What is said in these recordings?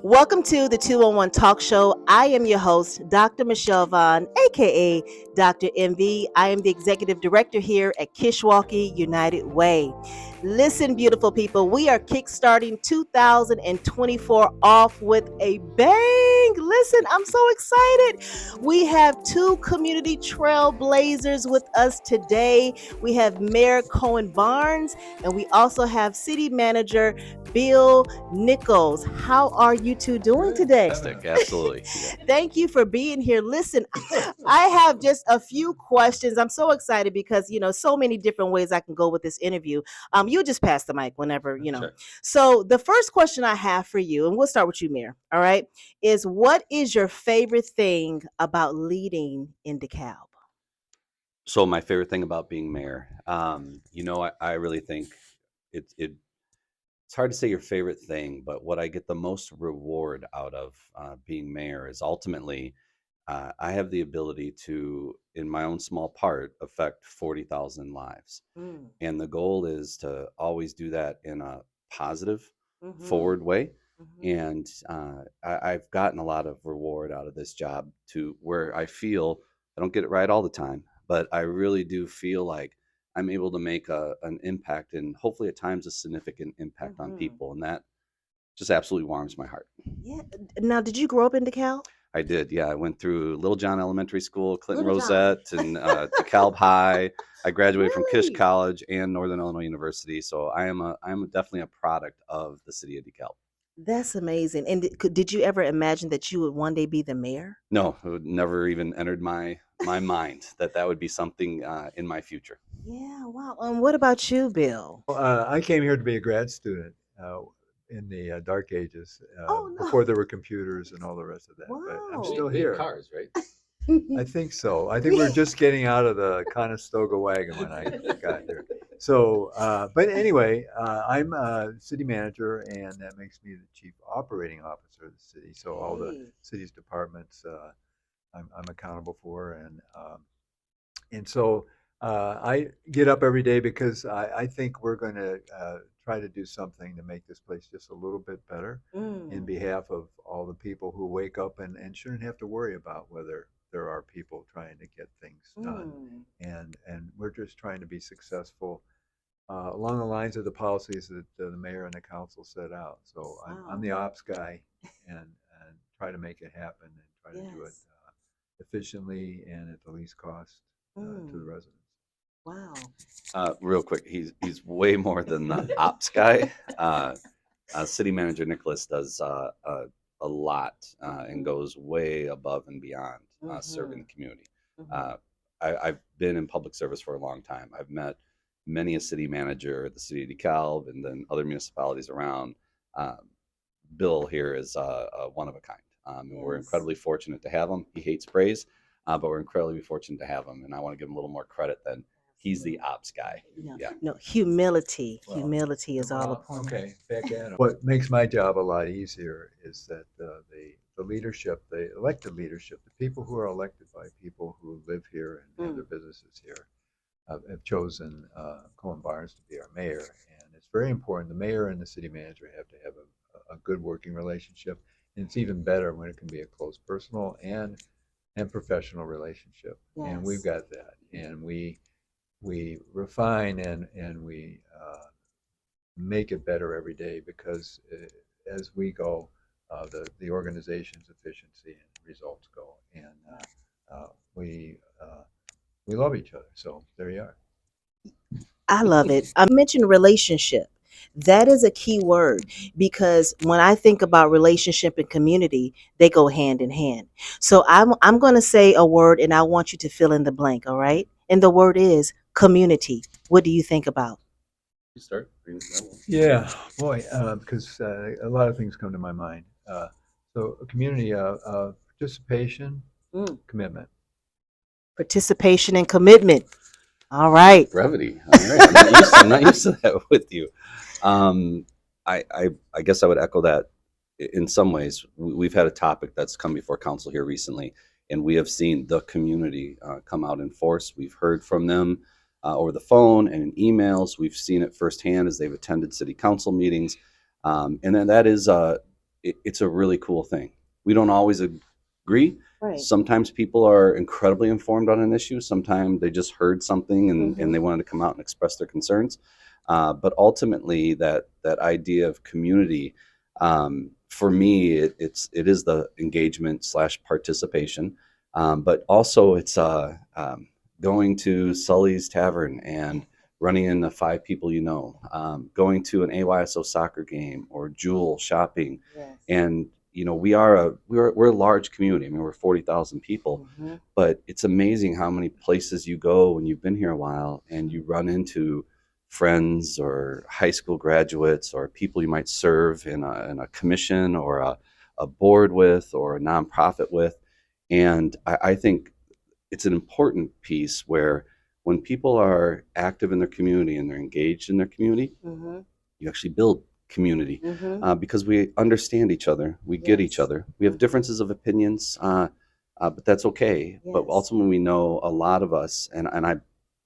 Welcome to the 201 Talk Show. I am your host, Dr. Michelle Vaughn, aka Dr. MV. I am the executive director here at Kishwaukee United Way. Listen, beautiful people, we are kickstarting 2024 off with a bang. Listen, I'm so excited. We have two community trailblazers with us today. We have Mayor Cohen Barnes, and we also have City Manager Bill Nicklas. How are you two doing today? Fantastic, absolutely. Thank you for being here. Listen, I have just a few questions. I'm so excited because, so many different ways I can go with this interview. You just pass the mic whenever. Sure. So the first question I have for you, and we'll start with you, Mayor, all right, is what is your favorite thing about leading in DeKalb? So my favorite thing about being mayor, I really think it's hard to say your favorite thing, but what I get the most reward out of being mayor is ultimately I have the ability to, in my own small part, affect 40,000 lives. Mm, And the goal is to always do that in a positive, mm-hmm, forward way. mm-hmm, And I've gotten a lot of reward out of this job to where I feel I don't get it right all the time, but I really do feel like I'm able to make an impact and hopefully at times a significant impact on mm-hmm. people. And that just absolutely warms my heart. Yeah. Now, did you grow up in DeKalb? I did. Yeah. I went through Little John Elementary School, Clinton Little John. Rosette, and DeKalb High. I graduated from Kish Really? College and Northern Illinois University. So I'm definitely a product of the city of DeKalb. That's amazing. And did you ever imagine that you would one day be the mayor? No, it would never even entered my mind that would be something in my future. Yeah, wow. What about you, Bill? I came here to be a grad student in the dark ages Oh, no. before there were computers and all the rest of that. But I'm Wow. still here. Cars, right? I think so. I think we're just getting out of the Conestoga wagon when I got here. So, but anyway, I'm a city manager, and that makes me the chief operating officer of the city. So all the Hey. city's departments I'm accountable for, and so I get up every day because I think we're going to try to do something to make this place just a little bit better in Mm, behalf of all the people who wake up and shouldn't have to worry about whether there are people trying to get things done. mm. And we're just trying to be successful along the lines of the policies that the mayor and the council set out. So I'm the Wow. ops guy and try to make it happen and try to do it Yes. efficiently and at the least cost to the Mm, residents. wow. Real quick, he's way more than the ops guy. City manager Nicklas does a lot and Mm-hmm. goes way above and beyond serving Mm-hmm. the community. Mm-hmm. Uh, I've been in public service for a long time. I've met many a city manager at the city of DeKalb and then other municipalities around. Uh, Bill here is one of a kind. And we're Yes. incredibly fortunate to have him. He hates praise, but we're incredibly fortunate to have him. And I want to give him a little more credit than he's the ops guy. No, Yeah. no, humility. Well, Humility is all Well, upon. okay, back at 'em. What makes my job a lot easier is that the leadership, the elected leadership, the people who are elected by people who live here and have their businesses here, have chosen Cohen Barnes to be our mayor. And it's very important. The mayor and the city manager have to have a good working relationship. And it's even better when it can be a close personal and professional relationship. And we've Yes. got that. And we refine and we make it better every day because as we go, the organization's efficiency and results go, and uh, we we love each other. So there you are. I love it. I mentioned relationship. That is a key word because when I think about relationship and community, they go hand in hand. So I'm going to say a word and I want you to fill in the blank, all right? And the word is community. What do you think about? You start. Yeah, boy, because a lot of things come to my mind. So community participation, Mm, commitment. participation and commitment. All right. Brevity. All right. I'm not used to that with you. Um, I guess I would echo that in some ways. We've had a topic that's come before council here recently, and we have seen the community come out in force. We've heard from them over the phone and in emails. We've seen it firsthand as they've attended city council meetings. And then that is it's a really cool thing. We don't always agree. Right. Sometimes people are incredibly informed on an issue. Sometimes they just heard something and Mhm. they wanted to come out and express their concerns. But ultimately, that idea of community, for me, it is the engagement slash participation, but also it's going to Sully's Tavern and running into five people you know, going to an AYSO soccer game or Jewel shopping, Yes. and we're a large community. I mean, we're 40,000 people, Mhm. but it's amazing how many places you go when you've been here a while and you run into friends or high school graduates or people you might serve in a commission or a board with or a nonprofit with. And I think it's an important piece where when people are active in their community and they're engaged in their community, Mhm. you actually build community, Mhm. because we understand each other, we get each Yes. other. We have Mhm. differences of opinions, but that's okay. But Yes. ultimately, we know a lot of us, and I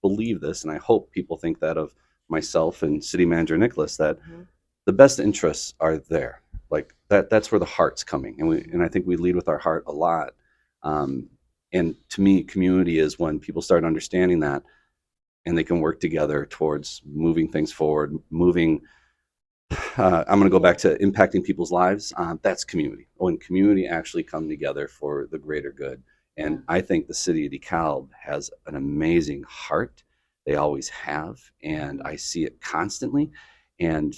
believe this, and I hope people think that of myself and City Manager Nicklas, that Mhm. the best interests are there. Like that's where the heart's coming, and I think we lead with our heart a lot. Um, and to me, community is when people start understanding that, and they can work together towards moving things forward, moving. I'm going to go Yeah. back to impacting people's lives. That's community. When community actually come together for the greater good. Yeah. And I think the city of DeKalb has an amazing heart. They always have, and I see it constantly. And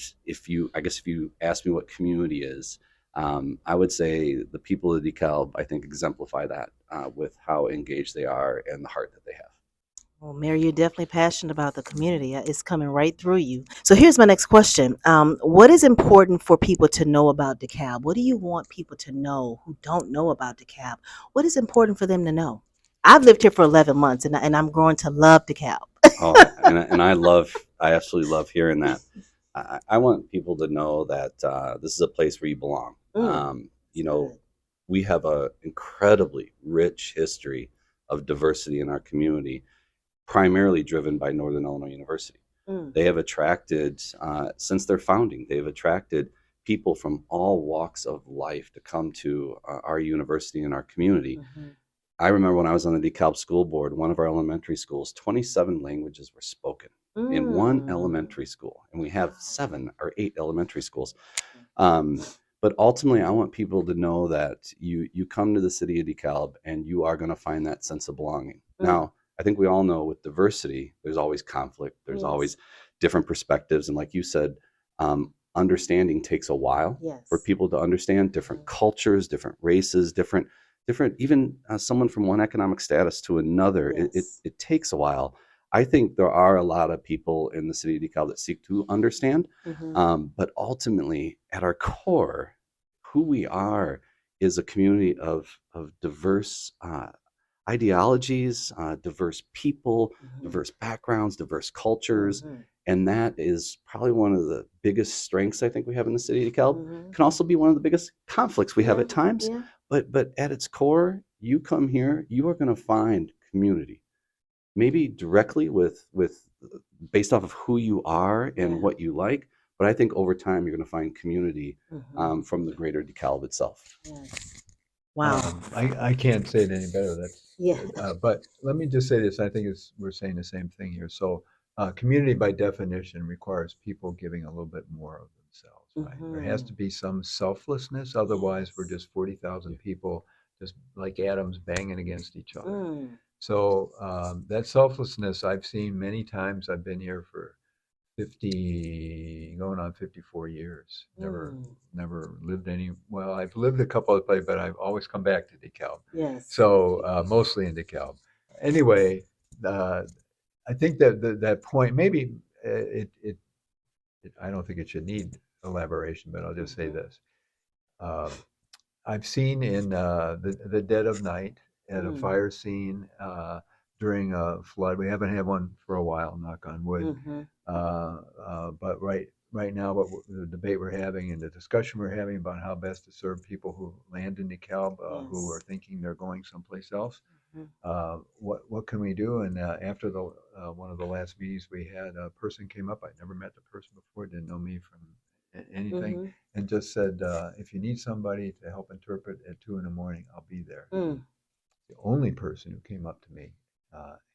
I guess if you ask me what community is, I would say the people of DeKalb, I think, exemplify that with how engaged they are and the heart that they have. Well, Mary, you're definitely passionate about the community. It's coming right through you. So here's my next question. What is important for people to know about DeKalb? What do you want people to know who don't know about DeKalb? What is important for them to know? I've lived here for 11 months and I'm growing to love DeKalb. Oh, and I absolutely love hearing that. I want people to know that this is a place where you belong. Mm, You it's know, good. we have an incredibly rich history of diversity in our community, primarily driven by Northern Illinois University. Mm, They have attracted, since their founding, they've attracted people from all walks of life to come to our university and our community. mhm, I remember when I was on the DeKalb school board, one of our elementary schools, 27 languages were spoken in one mm. elementary school, and we have Wow. 7 or 8 elementary schools. Um, but ultimately, I want people to know that you come to the city of DeKalb and you are going to find that sense of belonging. Mm, Now, I think we all know with diversity, there's always conflict, there's yes. always different perspectives, and like you said, understanding takes a while for Yes. people to understand different Mhm. cultures, different races, different even someone from one economic status to another. Yes. It takes a while. I think there are a lot of people in the city of DeKalb that seek to understand, Mhm. but ultimately, at our core, who we are is a community of diverse ideologies, diverse people, Mhm. diverse backgrounds, diverse cultures. Mhm. And that is probably one of the biggest strengths I think we have in the city of DeKalb. Mhm. Can also be one of the biggest conflicts we have Yeah. at times. Yeah. But at its core, you come here, you are going to find community, maybe directly with based off of who you are and Yeah. what you like. But I think over time you're going to find community Mhm. from the greater DeKalb itself. Yes. Wow. I can't say it any better. That's Yeah. but let me just say this. I think we're saying the same thing here. So, community by definition requires people giving a little bit more of themselves, right? There has to Mhm. be some selflessness. Otherwise, we're Yes. just 40,000 people, just like atoms banging against each other. Mm. So that selflessness I've seen many times. I've been here for 50, going on 54 years. Mm. Never lived any, well, I've lived a couple of places, but I've always come back to DeKalb. Yes. So mostly in DeKalb. Anyway, uh, I think that point, maybe I don't think it should need elaboration, but I'll just say Mhm. this. Uh, I've seen in the dead of night at a Mm. fire scene during a flood. We haven't had one for a while, knock on wood. Mhm. But right now, what the debate we're having and the discussion we're having about how best to serve people who land in DeKalb, who are Yes. thinking they're going someplace else, Mhm. what can we do? And after the one of the last meetings we had, a person came up. I'd never met the person before, didn't know me from anything, Mhm. and just said, if you need somebody to help interpret at 2 in the morning, I'll be there. Mm. The only person who came up to me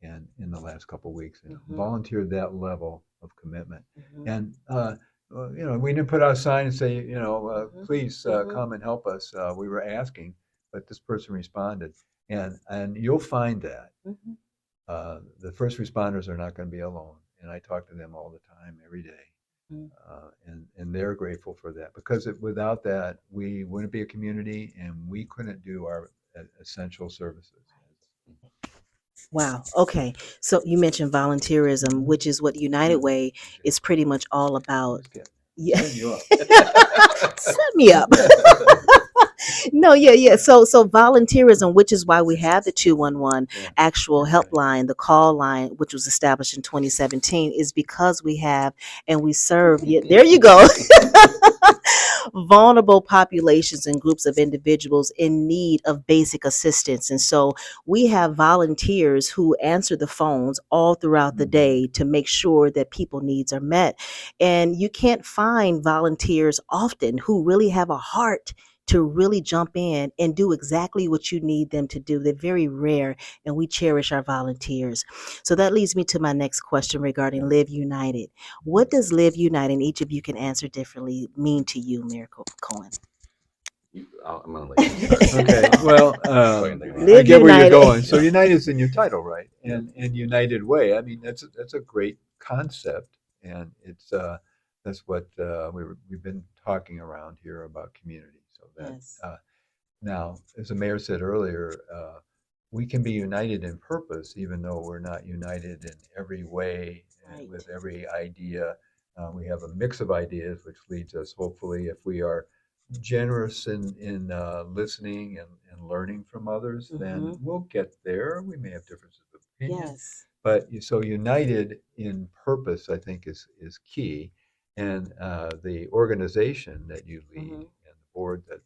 and in the last couple of weeks and Mhm. volunteered that level of commitment. Mhm. And we didn't put out a sign and say, Mhm. please Mhm. come and help us. We were asking, but this person responded, and you'll find that Mhm. the first responders are not going to be alone. And I talk to them all the time, every day. Mhm. And they're grateful for that because without that, we wouldn't be a community and we couldn't do our essential services. Wow. Okay. So you mentioned volunteerism, which is what United Way is pretty much all about. Just get Yeah. setting you up. Set me up. No, yeah, yeah. So volunteerism, which is why we have the 211 Yeah. actual helpline, the call line, which was established in 2017, is because we have and we serve. Yeah, there you go. Vulnerable populations and groups of individuals in need of basic assistance. And so we have volunteers who answer the phones all throughout the day to make sure that people needs are met. And you can't find volunteers often who really have a heart to really jump in and do exactly what you need them to do. They're very rare, and we cherish our volunteers. So that leads me to my next question regarding Live United. What does Live United, and each of you can answer differently, mean to you, Miracle Cohen? I'm going to let you start. Okay. Well, Go ahead and think about it. I Live get where you're United. going. So United's in your title, right? And United Way. I mean, that's a great concept, and that's what we've been talking around here about community. So that Yes. now, as the mayor said earlier, we can be united in purpose, even though we're not united in every way and Right. with every idea. We have a mix of ideas, which leads us, hopefully, if we are generous in listening and learning from others, then Mhm. we'll get there. We may have differences of opinion, Yes. but so united in purpose, I think, is key. And the organization that you lead Mhm. and the board that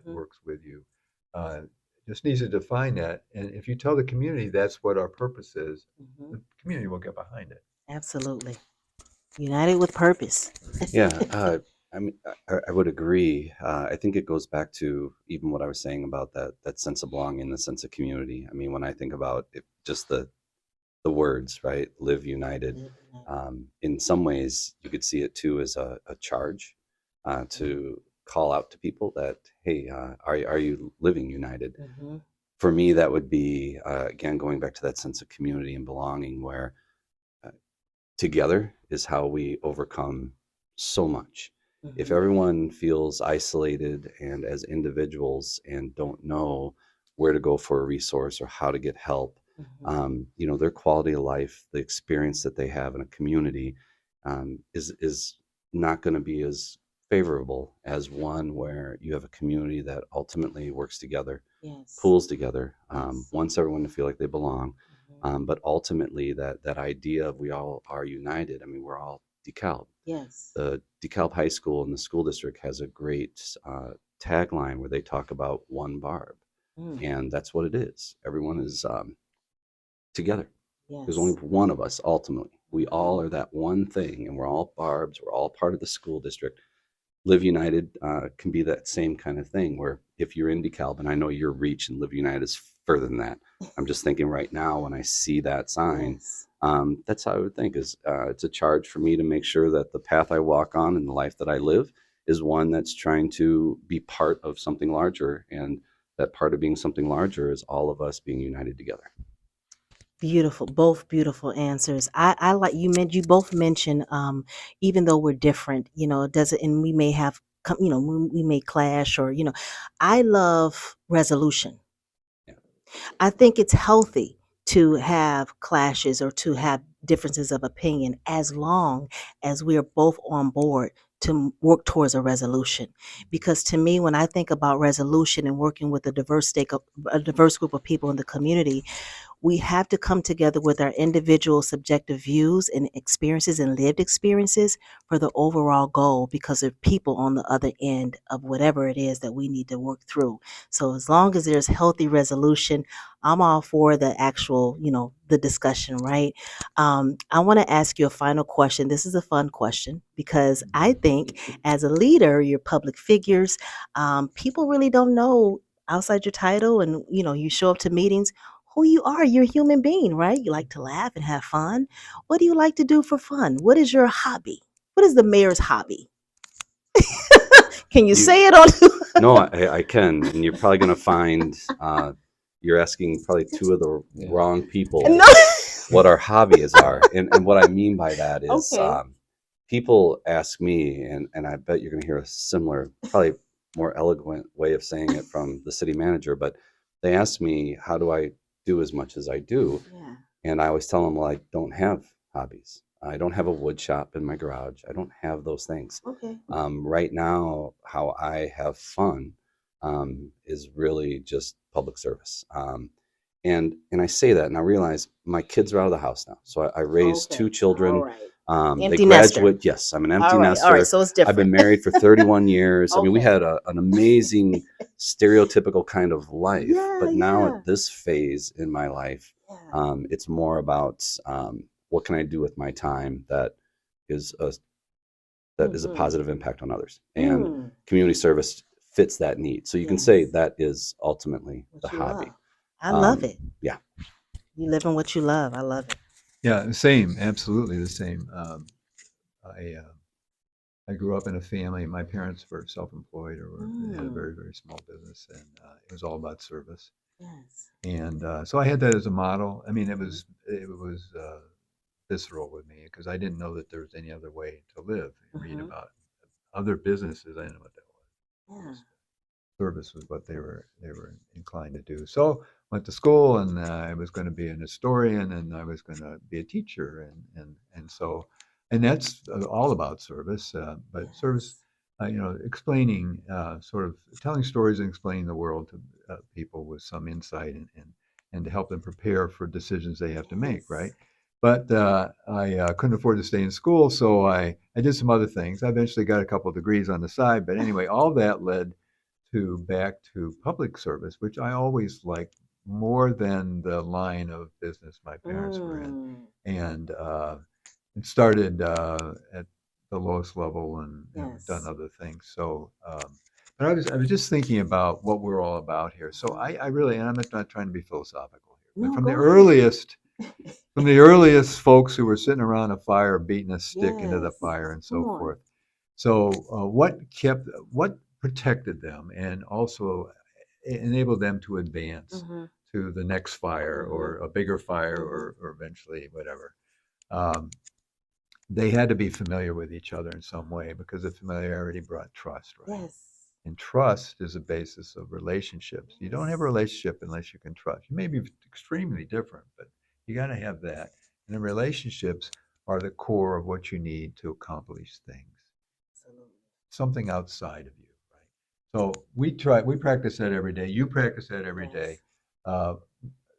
Mhm. works with you uh, just needs to define that. And if you tell the community that's what our purpose is, Mhm. the community will get behind it. Absolutely. United with purpose. Yeah, I mean, I would agree. I think it goes back to even what I was saying about that sense of belonging, the sense of community. I mean, when I think about it, just the words, right? Live united. Live United. In some ways, you could see it too as a charge to call out to people that, hey, are you living united? Mhm. For me, that would be again going back to that sense of community and belonging, where uh, together is how we overcome so much. If Mhm. everyone feels isolated and as individuals and don't know where to go for a resource or how to get help, Mhm. their quality of life, the experience that they have in a community, is not going to be as favorable as one where you have a community that ultimately works together, Yes. pulls together, Yes. wants everyone to feel like they belong. Mhm. But ultimately, that idea of we all are united. I mean, we're all DeKalb. Yes. The DeKalb High School and the school district has a great tagline where they talk about one barb, Mm. and that's what it is. Everyone is together. There's only Yes. one of us. Ultimately, we Mhm. all are that one thing, and we're all barbs. We're all part of the school district. Live United can be that same kind of thing where if you're in DeKalb, and I know your reach and Live United is further than that. I'm just thinking right now when I see that sign, Yes. that's how I would think is it's a charge for me to make sure that the path I walk on and the life that I live is one that's trying to be part of something larger. And that part of being something larger is all of us being united together. Beautiful, both beautiful answers. I like you meant you both mentioned even though we're different, it doesn't and we may have we may clash or I love resolution. Yeah. I think it's healthy to have clashes or to have differences of opinion as long as we are both on board to work towards a resolution. Because to me, when I think about resolution and working with a diverse group of people in the community, we have to come together with our individual subjective views and experiences and lived experiences for the overall goal, because of people on the other end of whatever it is that we need to work through. So as long as there's healthy resolution, I'm all for the actual, the discussion, right? I want to ask you a final question. This is a fun question because I think as a leader, you're public figures. People really don't know outside your title, and you show up to meetings, who you are. You're a human being, right? You like to laugh and have fun. What do you like to do for fun? What is your hobby? What is the mayor's hobby? Can you You say it on? No, I can, and you're probably going to find you're asking probably two of the Yeah. wrong people No. what our hobbies are, and what I mean by that is Okay. people ask me, and I bet you're going to hear a similar, probably more eloquent way of saying it from the city manager, but they ask me, how do I do as much as I do? Yeah. And I always tell them, well, I don't have hobbies. I don't have a wood shop in my garage. I don't have those things. Okay. Right now, how I have fun is really just public service. And I say that, and I realize my kids are out of the house now. So I raised two All children. right. They Empty nester. graduate. Yes, I'm an empty All right. nester. So it's I've been different. married for 31 years. I mean, we Okay. had an amazing stereotypical kind of life, Yeah, but now yeah. at this phase in my life, Yeah. it's more about what can I do with my time that is a positive impact on others, and Mm. community service fits that need. So you can say Yes. that is ultimately the What you hobby. love. I love it. Yeah. You live in what you love. I love it. Yeah, same, absolutely the same. I I grew up in a family. My parents were self-employed or had a very, very small business, and it was all about service. Yes. And so I had that as a model. I mean, it was visceral with me because I didn't know that there was any other way to live. And read about other businesses. I didn't know what that was. Yeah. Service was what they were inclined to do. So went to school, and I was going to be an historian, and I was going to be a teacher, and so, and that's all about service. But service, explaining, sort of telling stories and explaining the world to people with some insight, and to help them prepare for decisions they have to make, right? But I couldn't afford to stay in school, so I did some other things. I eventually got a couple of degrees on the side, but anyway, all that led back to public service, which I always liked more than the line of business my parents were in, and it started at the lowest level, and done Yes. other things. So, but I was just thinking about what we're all about here. So I really, and I'm not trying to be philosophical here, but No, from the go ahead. earliest folks who were sitting around a fire beating a stick into the Yes. fire and Come so on. forth. So what protected them and also enabled them to advance to the next fire or a bigger fire or eventually whatever. Um, they had to be familiar with each other in some way because the familiarity brought trust, right? Yes. And trust is a basis of relationships. You don't have a relationship unless you can trust. You may be extremely different, but you got to have that. And the relationships are the core of what you need to accomplish things. Absolutely. Something outside of you, right? So we practice that every day. You practice that every day. Uh,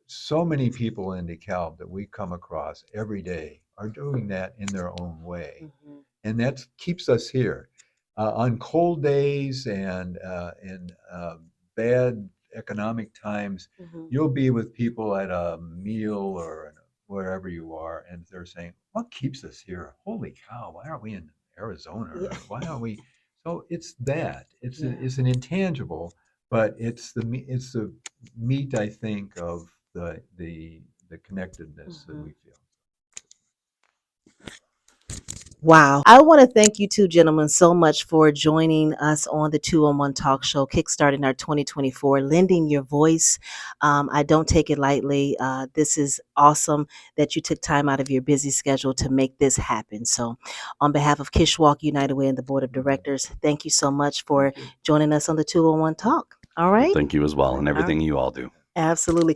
so many people in DeKalb that we come across every day are doing that in their own way, and that keeps us here. On cold days and bad economic times, you'll be with people at a meal or wherever you are, and they're saying, "What keeps us here? Holy cow! Why aren't we in Arizona? Or why aren't we?" So it's that. It's an intangible, but it's the meat, I think, of the connectedness that we feel. Wow. I want to thank you two gentlemen so much for joining us on the 2-on-1 Talk Show, kickstarting our 2024, lending your voice. I don't take it lightly. This is awesome that you took time out of your busy schedule to make this happen. So on behalf of Kishwaukee United Way and the Board of Directors, thank you so much for joining us on the 2-on-1 Talk. All right. Thank you as well, and everything you all do. Absolutely.